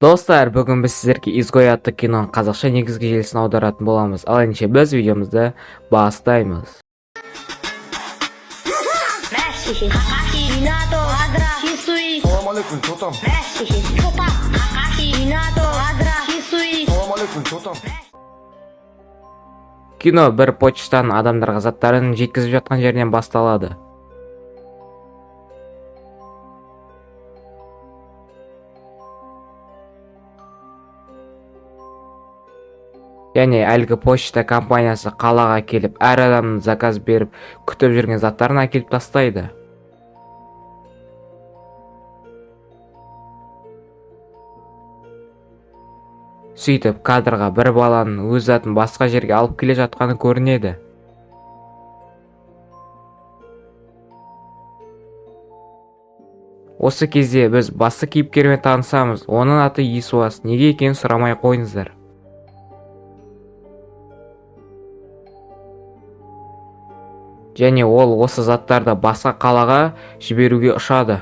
Достар, бүгін біз сіздерге изгой атты киноның қазақша негізгі желісін аударатын боламыз. Ал ендеше біз видеомызды бастаймыз. Салам алейкум, что там? Салам алейкум, что там? Кино бір почтаның адамдарға заттарын жеткізіп жатқан жерінен басталады. Және әлгі почта компаниясы қалаға келіп, әр адамның заказ беріп, күтіп жүрген заттарын әкеліп тастайды. Сөйтіп, кадрға бір баланың өз затын басқа жерге алып келе жатқаны көрінеді. Осы кезде біз басты кейіпкермен танысамыз. Оның аты Исуас. Неге екенін сұрамай қойыңыздар. Және ол осы заттарды басқа қалаға жіберуге ұшады.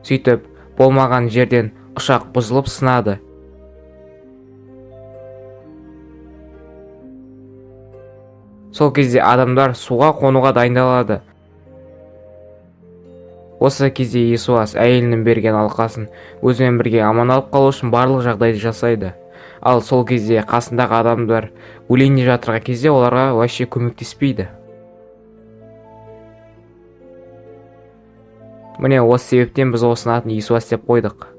Сөйтіп, болмаған жерден ұшақ бұзылып сынады. Сол кезде адамдар суға қонуға дайындалады. Осы кезде Исуас әйелінің берген алқасын өзімен бірге аман алып қалу үшін барлық жағдайды жасайды. Ал сол кезде қасындағы адамдар өлейіне жатырған кезде оларға вообще көмектеспейді. Міне осы себептен біз осының атын Исуас деп қойдық.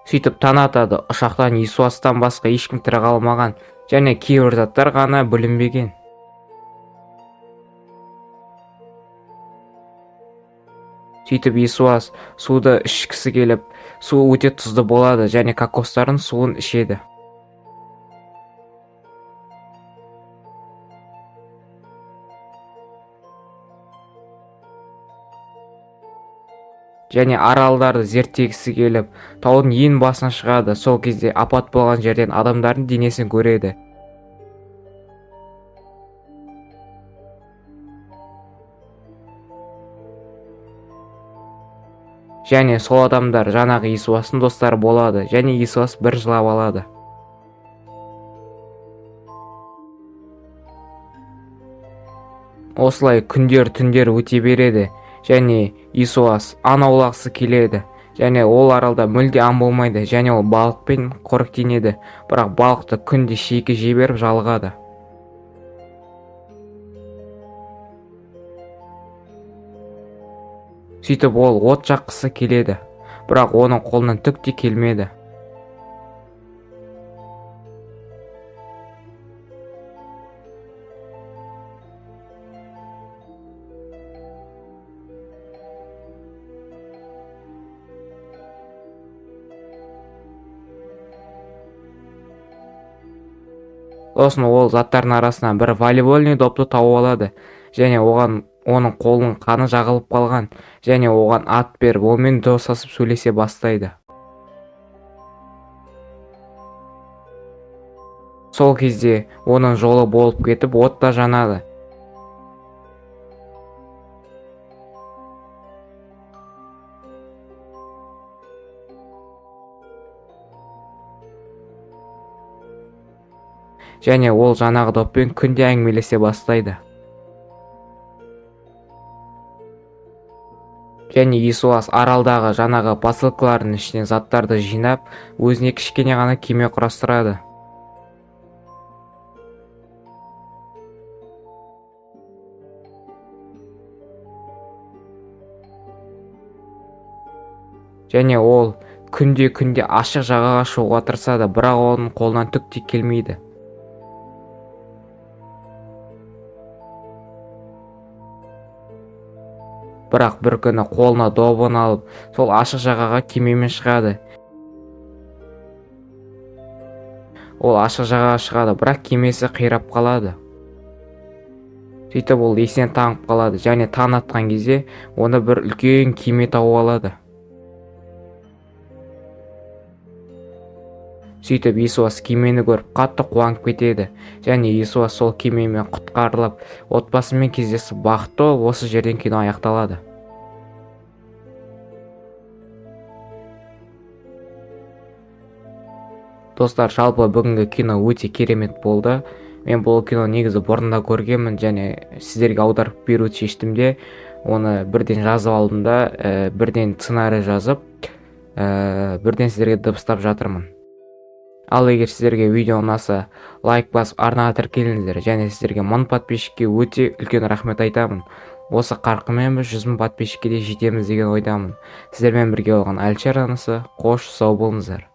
Сөйтіп таң атады, ұшақтан Исуастан басқа ешкім тірі қалмаған, және кейбір заттар ғана бүлінбеген. Сөйтіп Исуас суды ішкісі келіп, су өте тұзды болады және кокостардың суын ішеді. Және аралдарды зерттегісі келіп, таудың ең басына шығады. Сол кезде апат болған жерден адамдардың денесін көреді. Және сол адамдар жаңағы Исуастың достары болады, және Исуас бір жылап алады. Осылай күндер-түндер өте береді. Және Исуас аң аулағысы келеді. Және ол аралда мүлде аң болмайды. Және ол балықпен қоректенеді. Бірақ балықты күнде шикі жей беріп жалығады. Сөйтіп ол от жаққысы келеді. Бірақ оның қолынан түк те келмеді. Сосын ол заттардың арасынан бір волейбольный допты тауып алады. Және оның қолының қаны жағылып қалған. Және оған ат беріп, онымен достасып сөйлесе бастайды. Сол кезде оның жолы болып кетіп, отта жанады. Және ол жаңағы доппен күнде әңгімелесе бастайды. Және Исуас аралдағы жаңағы посылкалардың ішінен заттарды жинап, өзіне кішкене ғана кеме құрастырады. Және ол күнде ашық жағаға шығуға тырысады, бірақ оның қолынан түк те келмейді. бірақ бір күні қолына добын алып сол ашық жағаға кемемен шығады. Ол ашық жағаға шығады, бірақ кемесі қирап қалады. Сөйтіп ол есінен танып қалады және таң атқан кезде оны бір үлкен кеме тауып алады. Сөйтіп Исуас кемені көріп қатты қуанып кетеді және Исуас сол кемемен құтқарылып, отбасымен кездесіп бақытты болып осы жерден кино аяқталады. Достар, жалпы бүгінгі кино өте керемет болды. Мен бұл кино негізі бұрында көргенмін және сіздерге аударып беруді шештім де, оны бірден жазып алдым да, бірден сценарий жазып, бірден сіздерге дыбыстап жатырмын. Ал егер сіздерге видео ұнаса, лайк басып арнаға тіркеліңіздер және сіздерге 1000 подписчикке өте үлкен рахмет айтамын. Осы қарқынмен біз 100 000 подписчикке де жетеміз деген ойдамын. Сіздермен бірге болған Әлішер анасы, қош сау болыңыздар.